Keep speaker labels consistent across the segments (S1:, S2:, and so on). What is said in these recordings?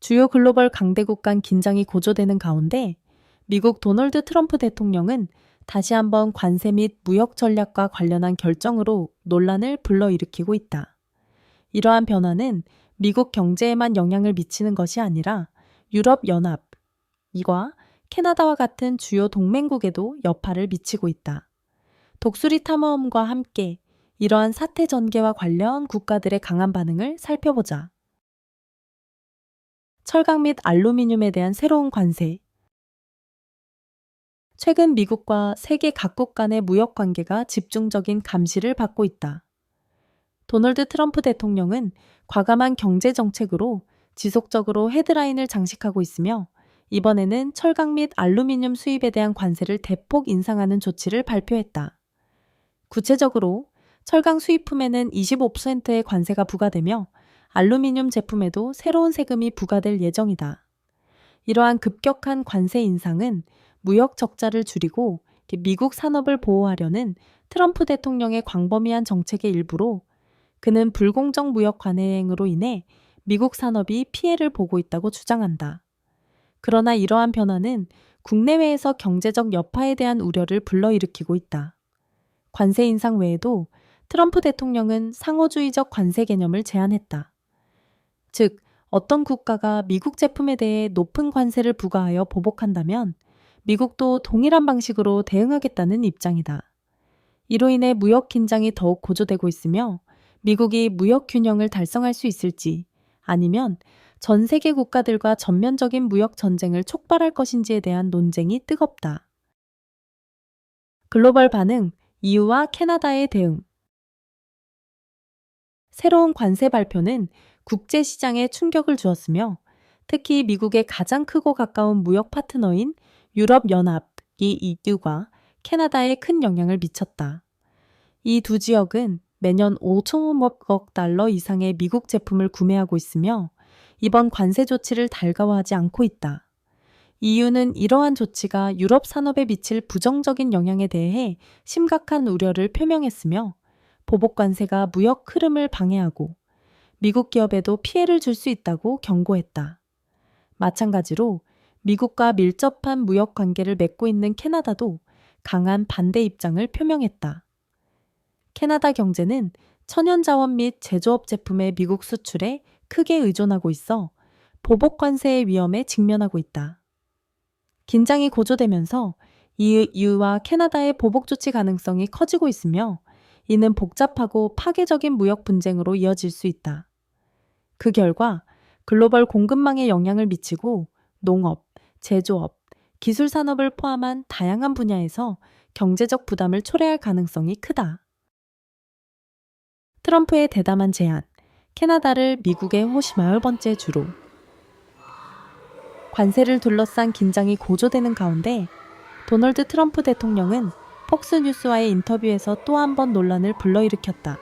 S1: 주요 글로벌 강대국 간 긴장이 고조되는 가운데 미국 도널드 트럼프 대통령은 다시 한번 관세 및 무역 전략과 관련한 결정으로 논란을 불러일으키고 있다. 이러한 변화는 미국 경제에만 영향을 미치는 것이 아니라 유럽연합, 이과 캐나다와 같은 주요 동맹국에도 여파를 미치고 있다. 독수리 탐험과 함께 이러한 사태 전개와 관련 국가들의 강한 반응을 살펴보자. 철강 및 알루미늄에 대한 새로운 관세. 최근 미국과 세계 각국 간의 무역 관계가 집중적인 감시를 받고 있다. 도널드 트럼프 대통령은 과감한 경제 정책으로 지속적으로 헤드라인을 장식하고 있으며 이번에는 철강 및 알루미늄 수입에 대한 관세를 대폭 인상하는 조치를 발표했다. 구체적으로 철강 수입품에는 25%의 관세가 부과되며 알루미늄 제품에도 새로운 세금이 부과될 예정이다. 이러한 급격한 관세 인상은 무역 적자를 줄이고 미국 산업을 보호하려는 트럼프 대통령의 광범위한 정책의 일부로 그는 불공정 무역 관행으로 인해 미국 산업이 피해를 보고 있다고 주장한다. 그러나 이러한 변화는 국내외에서 경제적 여파에 대한 우려를 불러일으키고 있다. 관세 인상 외에도 트럼프 대통령은 상호주의적 관세 개념을 제안했다. 즉, 어떤 국가가 미국 제품에 대해 높은 관세를 부과하여 보복한다면 미국도 동일한 방식으로 대응하겠다는 입장이다. 이로 인해 무역 긴장이 더욱 고조되고 있으며 미국이 무역 균형을 달성할 수 있을지 아니면 전 세계 국가들과 전면적인 무역 전쟁을 촉발할 것인지에 대한 논쟁이 뜨겁다. 글로벌 반응, EU와 캐나다의 대응. 새로운 관세 발표는 국제 시장에 충격을 주었으며 특히 미국의 가장 크고 가까운 무역 파트너인 유럽연합, EU가 캐나다에 큰 영향을 미쳤다. 이 두 지역은 매년 5천억 달러 이상의 미국 제품을 구매하고 있으며 이번 관세 조치를 달가워하지 않고 있다. EU는 이러한 조치가 유럽 산업에 미칠 부정적인 영향에 대해 심각한 우려를 표명했으며 보복 관세가 무역 흐름을 방해하고 미국 기업에도 피해를 줄 수 있다고 경고했다. 마찬가지로 미국과 밀접한 무역 관계를 맺고 있는 캐나다도 강한 반대 입장을 표명했다. 캐나다 경제는 천연자원 및 제조업 제품의 미국 수출에 크게 의존하고 있어 보복 관세의 위험에 직면하고 있다. 긴장이 고조되면서 EU와 캐나다의 보복 조치 가능성이 커지고 있으며 이는 복잡하고 파괴적인 무역 분쟁으로 이어질 수 있다. 그 결과 글로벌 공급망에 영향을 미치고 농업, 제조업, 기술 산업을 포함한 다양한 분야에서 경제적 부담을 초래할 가능성이 크다. 트럼프의 대담한 제안, 캐나다를 미국의 50번째 주로. 관세를 둘러싼 긴장이 고조되는 가운데 도널드 트럼프 대통령은 폭스뉴스와의 인터뷰에서 또 한 번 논란을 불러일으켰다.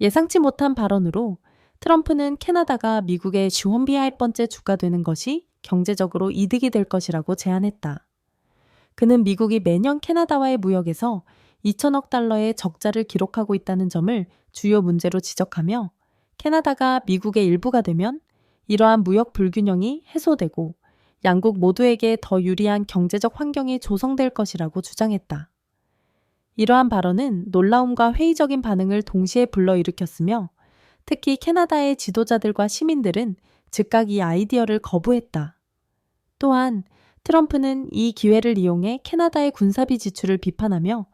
S1: 예상치 못한 발언으로 트럼프는 캐나다가 미국의 50번째 주가 되는 것이 경제적으로 이득이 될 것이라고 제안했다. 그는 미국이 매년 캐나다와의 무역에서 2천억 달러의 적자를 기록하고 있다는 점을 주요 문제로 지적하며 캐나다가 미국의 일부가 되면 이러한 무역 불균형이 해소되고 양국 모두에게 더 유리한 경제적 환경이 조성될 것이라고 주장했다. 이러한 발언은 놀라움과 회의적인 반응을 동시에 불러일으켰으며 특히 캐나다의 지도자들과 시민들은 즉각 이 아이디어를 거부했다. 또한 트럼프는 이 기회를 이용해 캐나다의 군사비 지출을 비판하며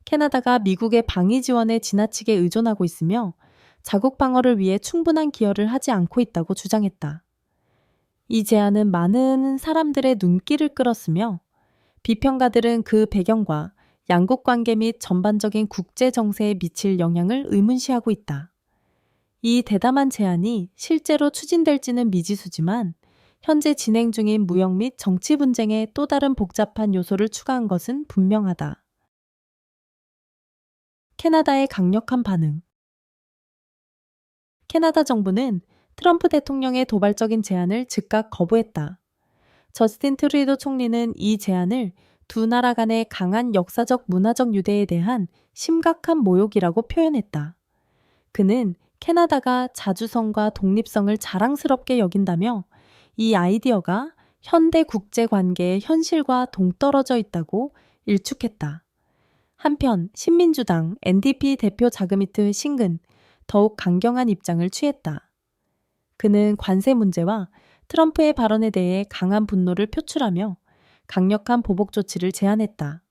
S1: 캐나다가 미국의 방위 지원에 지나치게 의존하고 있으며 자국 방어를 위해 충분한 기여를 하지 않고 있다고 주장했다. 이 제안은 많은 사람들의 눈길을 끌었으며 비평가들은 그 배경과 양국 관계 및 전반적인 국제 정세에 미칠 영향을 의문시하고 있다. 이 대담한 제안이 실제로 추진될지는 미지수지만 현재 진행 중인 무역 및 정치 분쟁에 또 다른 복잡한 요소를 추가한 것은 분명하다. 캐나다의 강력한 반응. 캐나다 정부는 트럼프 대통령의 도발적인 제안을 즉각 거부했다. 저스틴 트루도 총리는 이 제안을 두 나라 간의 강한 역사적 문화적 유대에 대한 심각한 모욕이라고 표현했다. 그는 캐나다가 자주성과 독립성을 자랑스럽게 여긴다며 이 아이디어가 현대 국제 관계의 현실과 동떨어져 있다고 일축했다. 한편 신민주당 NDP 대표 자그미트 싱근 더욱 강경한 입장을 취했다. 그는 관세 문제와 트럼프의 발언에 대해 강한 분노를 표출하며 강력한 보복 조치를 제안했다.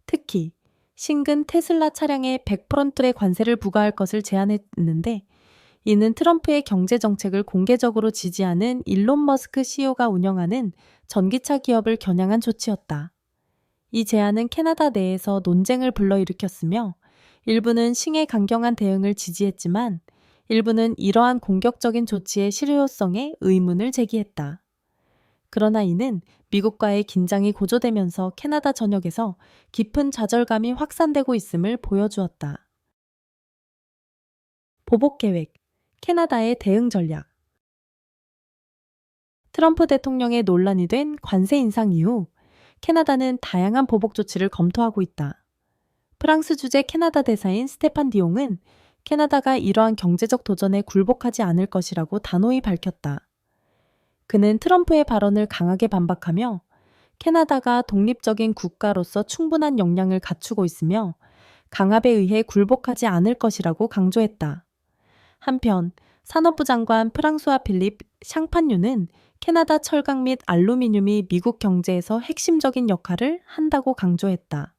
S1: 특히 싱근 테슬라 차량에 100%의 관세를 부과할 것을 제안했는데 이는 트럼프의 경제 정책을 공개적으로 지지하는 일론 머스크 CEO가 운영하는 전기차 기업을 겨냥한 조치였다. 이 제안은 캐나다 내에서 논쟁을 불러일으켰으며 일부는 싱의 강경한 대응을 지지했지만 일부는 이러한 공격적인 조치의 실효성에 의문을 제기했다. 그러나 이는 미국과의 긴장이 고조되면서 캐나다 전역에서 깊은 좌절감이 확산되고 있음을 보여주었다. 보복 계획, 캐나다의 대응 전략. 트럼프 대통령의 논란이 된 관세 인상 이후 캐나다는 다양한 보복 조치를 검토하고 있다. 프랑스 주재 캐나다 대사인 스테판 디옹은 캐나다가 이러한 경제적 도전에 굴복하지 않을 것이라고 단호히 밝혔다. 그는 트럼프의 발언을 강하게 반박하며 캐나다가 독립적인 국가로서 충분한 역량을 갖추고 있으며 강압에 의해 굴복하지 않을 것이라고 강조했다. 한편 산업부 장관 프랑수아 필립 샹판유는 캐나다 철강 및 알루미늄이 미국 경제에서 핵심적인 역할을 한다고 강조했다.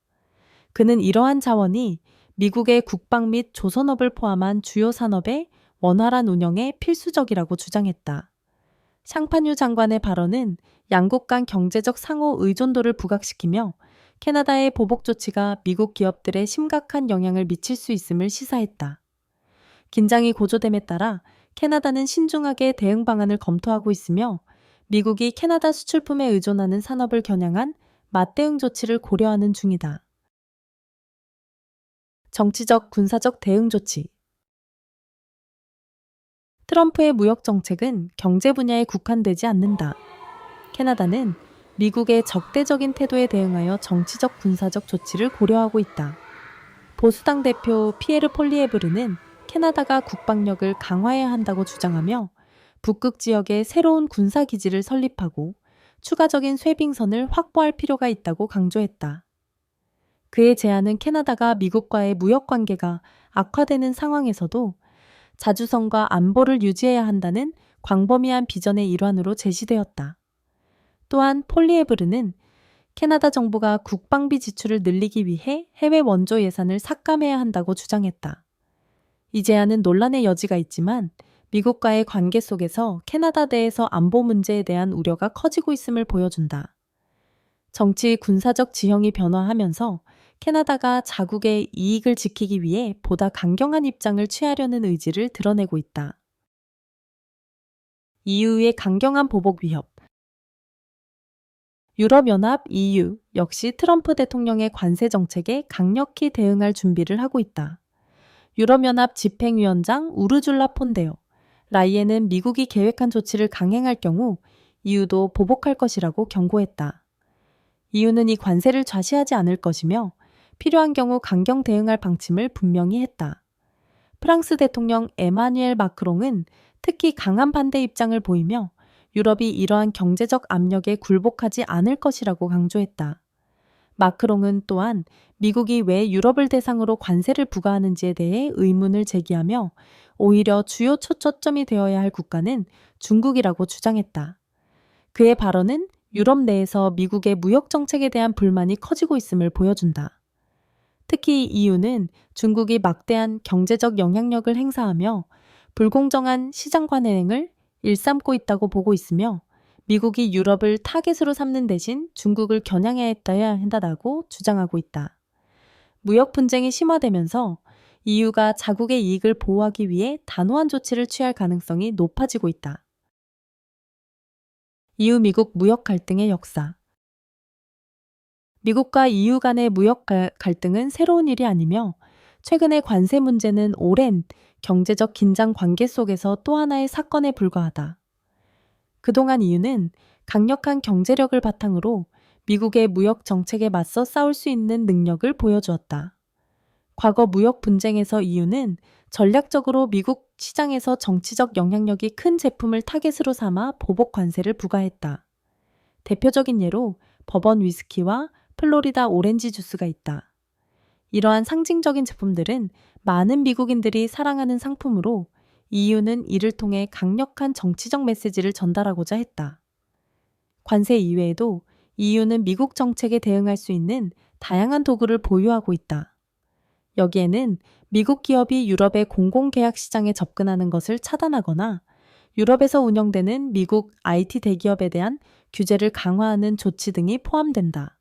S1: 그는 이러한 자원이 미국의 국방 및 조선업을 포함한 주요 산업의 원활한 운영에 필수적이라고 주장했다. 샹판유 장관의 발언은 양국 간 경제적 상호 의존도를 부각시키며 캐나다의 보복 조치가 미국 기업들에 심각한 영향을 미칠 수 있음을 시사했다. 긴장이 고조됨에 따라 캐나다는 신중하게 대응 방안을 검토하고 있으며 미국이 캐나다 수출품에 의존하는 산업을 겨냥한 맞대응 조치를 고려하는 중이다. 정치적, 군사적 대응 조치. 트럼프의 무역 정책은 경제 분야에 국한되지 않는다. 캐나다는 미국의 적대적인 태도에 대응하여 정치적, 군사적 조치를 고려하고 있다. 보수당 대표 피에르 폴리에브르는 캐나다가 국방력을 강화해야 한다고 주장하며 북극 지역에 새로운 군사기지를 설립하고 추가적인 쇄빙선을 확보할 필요가 있다고 강조했다. 그의 제안은 캐나다가 미국과의 무역 관계가 악화되는 상황에서도 자주성과 안보를 유지해야 한다는 광범위한 비전의 일환으로 제시되었다. 또한 폴리에브르는 캐나다 정부가 국방비 지출을 늘리기 위해 해외 원조 예산을 삭감해야 한다고 주장했다. 이 제안은 논란의 여지가 있지만 미국과의 관계 속에서 캐나다 내에서 안보 문제에 대한 우려가 커지고 있음을 보여준다. 정치 군사적 지형이 변화하면서 캐나다가 자국의 이익을 지키기 위해 보다 강경한 입장을 취하려는 의지를 드러내고 있다. EU의 강경한 보복 위협. 유럽연합 EU 역시 트럼프 대통령의 관세 정책에 강력히 대응할 준비를 하고 있다. 유럽연합 집행위원장 우르줄라 폰데어 라이에는 미국이 계획한 조치를 강행할 경우 EU도 보복할 것이라고 경고했다. EU는 이 관세를 좌시하지 않을 것이며 필요한 경우 강경 대응할 방침을 분명히 했다. 프랑스 대통령 에마뉘엘 마크롱은 특히 강한 반대 입장을 보이며 유럽이 이러한 경제적 압력에 굴복하지 않을 것이라고 강조했다. 마크롱은 또한 미국이 왜 유럽을 대상으로 관세를 부과하는지에 대해 의문을 제기하며 오히려 주요 초점이 되어야 할 국가는 중국이라고 주장했다. 그의 발언은 유럽 내에서 미국의 무역 정책에 대한 불만이 커지고 있음을 보여준다. 특히 EU는 중국이 막대한 경제적 영향력을 행사하며 불공정한 시장 관행을 일삼고 있다고 보고 있으며 미국이 유럽을 타겟으로 삼는 대신 중국을 겨냥해야 한다고 주장하고 있다. 무역 분쟁이 심화되면서 EU가 자국의 이익을 보호하기 위해 단호한 조치를 취할 가능성이 높아지고 있다. EU-미국 무역 갈등의 역사. 미국과 EU 간의 무역 갈등은 새로운 일이 아니며 최근의 관세 문제는 오랜 경제적 긴장 관계 속에서 또 하나의 사건에 불과하다. 그동안 EU는 강력한 경제력을 바탕으로 미국의 무역 정책에 맞서 싸울 수 있는 능력을 보여주었다. 과거 무역 분쟁에서 EU는 전략적으로 미국 시장에서 정치적 영향력이 큰 제품을 타겟으로 삼아 보복 관세를 부과했다. 대표적인 예로 버번 위스키와 플로리다 오렌지 주스가 있다. 이러한 상징적인 제품들은 많은 미국인들이 사랑하는 상품으로 EU는 이를 통해 강력한 정치적 메시지를 전달하고자 했다. 관세 이외에도 EU는 미국 정책에 대응할 수 있는 다양한 도구를 보유하고 있다. 여기에는 미국 기업이 유럽의 공공계약 시장에 접근하는 것을 차단하거나 유럽에서 운영되는 미국 IT 대기업에 대한 규제를 강화하는 조치 등이 포함된다.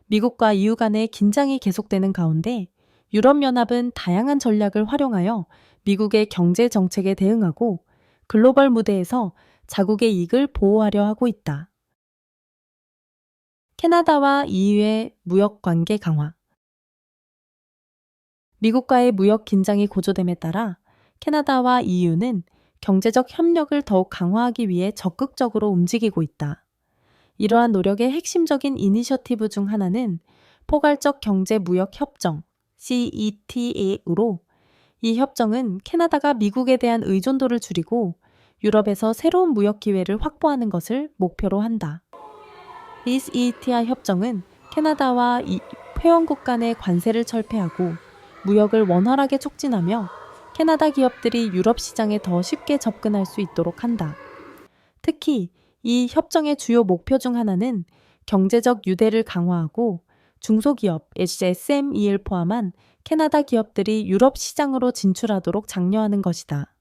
S1: 미국과 EU 간의 긴장이 계속되는 가운데 유럽연합은 다양한 전략을 활용하여 미국의 경제 정책에 대응하고 글로벌 무대에서 자국의 이익을 보호하려 하고 있다. 캐나다와 EU의 무역 관계 강화. 미국과의 무역 긴장이 고조됨에 따라 캐나다와 EU는 경제적 협력을 더욱 강화하기 위해 적극적으로 움직이고 있다. 이러한 노력의 핵심적인 이니셔티브 중 하나는 포괄적 경제 무역 협정 CETA로 이 협정은 캐나다가 미국에 대한 의존도를 줄이고 유럽에서 새로운 무역 기회를 확보하는 것을 목표로 한다. 이 CETA 협정은 캐나다와 회원국 간의 관세를 철폐하고 무역을 원활하게 촉진하며 캐나다 기업들이 유럽 시장에 더 쉽게 접근할 수 있도록 한다. 특히 이 협정의 주요 목표 중 하나는 경제적 유대를 강화하고 중소기업 SME를 포함한 캐나다 기업들이 유럽 시장으로 진출하도록 장려하는 것이다.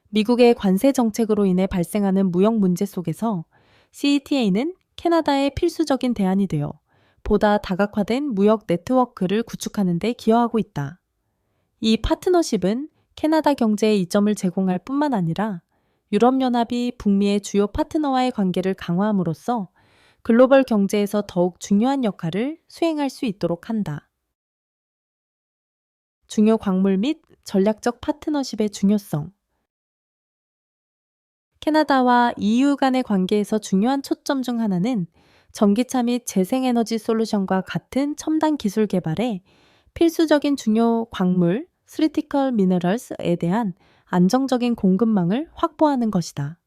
S1: 미국의 관세 정책으로 인해 발생하는 무역 문제 속에서 CETA는 캐나다의 필수적인 대안이 되어 보다 다각화된 무역 네트워크를 구축하는 데 기여하고 있다. 이 파트너십은 캐나다 경제에 이점을 제공할 뿐만 아니라 유럽연합이 북미의 주요 파트너와의 관계를 강화함으로써 글로벌 경제에서 더욱 중요한 역할을 수행할 수 있도록 한다. 중요 광물 및 전략적 파트너십의 중요성. 캐나다와 EU 간의 관계에서 중요한 초점 중 하나는 전기차 및 재생에너지 솔루션과 같은 첨단 기술 개발에 필수적인 중요 광물, critical minerals에 대한 안정적인 공급망을 확보하는 것이다.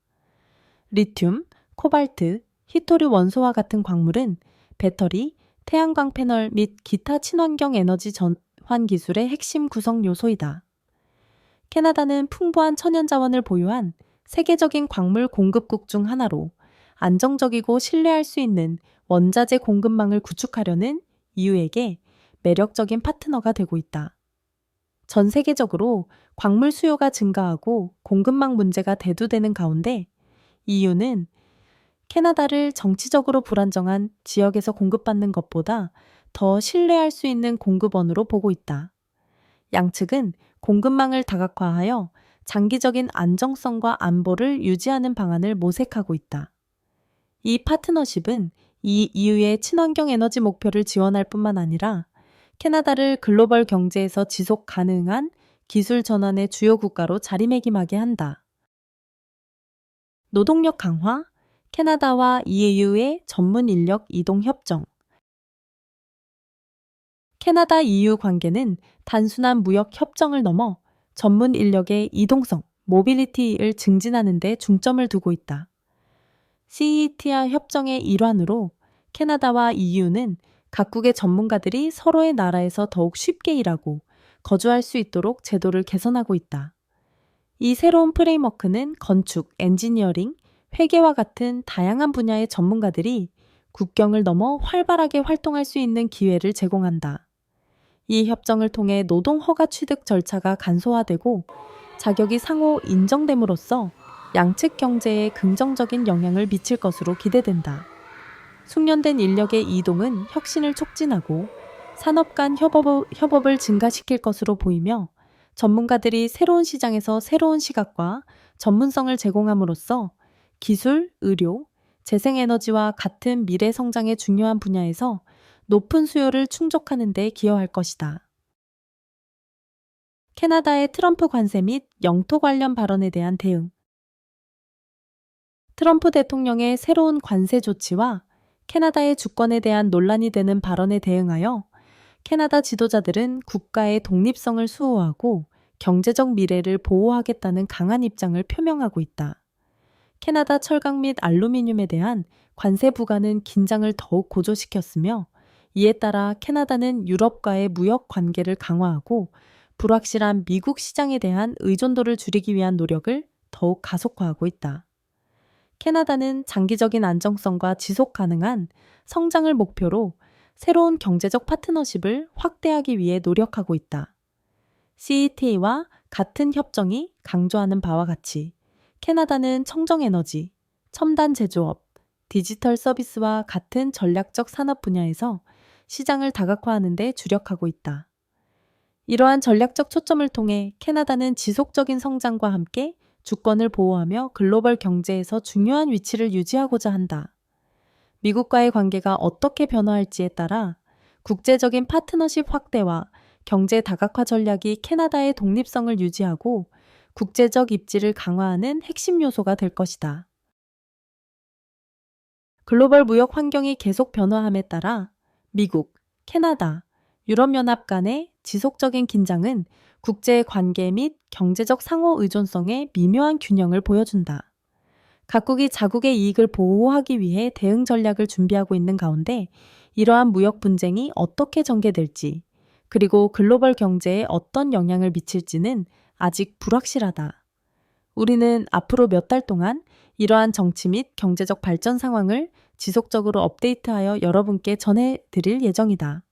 S1: 리튬, 코발트, 히토류 원소와 같은 광물은 배터리, 태양광 패널 및 기타 친환경 에너지 전환 기술의 핵심 구성 요소이다. 캐나다는 풍부한 천연 자원을 보유한 세계적인 광물 공급국 중 하나로 안정적이고 신뢰할 수 있는 원자재 공급망을 구축하려는 EU에게 매력적인 파트너가 되고 있다. 전 세계적으로 광물 수요가 증가하고 공급망 문제가 대두되는 가운데 EU는 캐나다를 정치적으로 불안정한 지역에서 공급받는 것보다 더 신뢰할 수 있는 공급원으로 보고 있다. 양측은 공급망을 다각화하여 장기적인 안정성과 안보를 유지하는 방안을 모색하고 있다. 이 파트너십은 이 EU의 친환경 에너지 목표를 지원할 뿐만 아니라 캐나다를 글로벌 경제에서 지속 가능한 기술 전환의 주요 국가로 자리매김하게 한다. 노동력 강화, 캐나다와 EU의 전문 인력 이동 협정. 캐나다 EU 관계는 단순한 무역 협정을 넘어 전문 인력의 이동성, 모빌리티를 증진하는 데 중점을 두고 있다. CETA 협정의 일환으로 캐나다와 EU는 각국의 전문가들이 서로의 나라에서 더욱 쉽게 일하고 거주할 수 있도록 제도를 개선하고 있다. 이 새로운 프레임워크는 건축, 엔지니어링, 회계와 같은 다양한 분야의 전문가들이 국경을 넘어 활발하게 활동할 수 있는 기회를 제공한다. 이 협정을 통해 노동 허가 취득 절차가 간소화되고 자격이 상호 인정됨으로써 양측 경제에 긍정적인 영향을 미칠 것으로 기대된다. 숙련된 인력의 이동은 혁신을 촉진하고 산업 간 협업을 증가시킬 것으로 보이며 전문가들이 새로운 시장에서 새로운 시각과 전문성을 제공함으로써 기술, 의료, 재생에너지와 같은 미래 성장의 중요한 분야에서 높은 수요를 충족하는 데 기여할 것이다. 캐나다의 트럼프 관세 및 영토 관련 발언에 대한 대응. 트럼프 대통령의 새로운 관세 조치와 캐나다의 주권에 대한 논란이 되는 발언에 대응하여 캐나다 지도자들은 국가의 독립성을 수호하고 경제적 미래를 보호하겠다는 강한 입장을 표명하고 있다. 캐나다 철강 및 알루미늄에 대한 관세 부과는 긴장을 더욱 고조시켰으며, 이에 따라 캐나다는 유럽과의 무역 관계를 강화하고 불확실한 미국 시장에 대한 의존도를 줄이기 위한 노력을 더욱 가속화하고 있다. 캐나다는 장기적인 안정성과 지속 가능한 성장을 목표로 새로운 경제적 파트너십을 확대하기 위해 노력하고 있다. CETA와 같은 협정이 강조하는 바와 같이 캐나다는 청정에너지, 첨단 제조업, 디지털 서비스와 같은 전략적 산업 분야에서 시장을 다각화하는 데 주력하고 있다. 이러한 전략적 초점을 통해 캐나다는 지속적인 성장과 함께 주권을 보호하며 글로벌 경제에서 중요한 위치를 유지하고자 한다. 미국과의 관계가 어떻게 변화할지에 따라 국제적인 파트너십 확대와 경제 다각화 전략이 캐나다의 독립성을 유지하고 국제적 입지를 강화하는 핵심 요소가 될 것이다. 글로벌 무역 환경이 계속 변화함에 따라 미국, 캐나다, 유럽연합 간의 지속적인 긴장은 국제 관계 및 경제적 상호 의존성의 미묘한 균형을 보여준다. 각국이 자국의 이익을 보호하기 위해 대응 전략을 준비하고 있는 가운데 이러한 무역 분쟁이 어떻게 전개될지, 그리고 글로벌 경제에 어떤 영향을 미칠지는 아직 불확실하다. 우리는 앞으로 몇 달 동안 이러한 정치 및 경제적 발전 상황을 지속적으로 업데이트하여 여러분께 전해드릴 예정이다.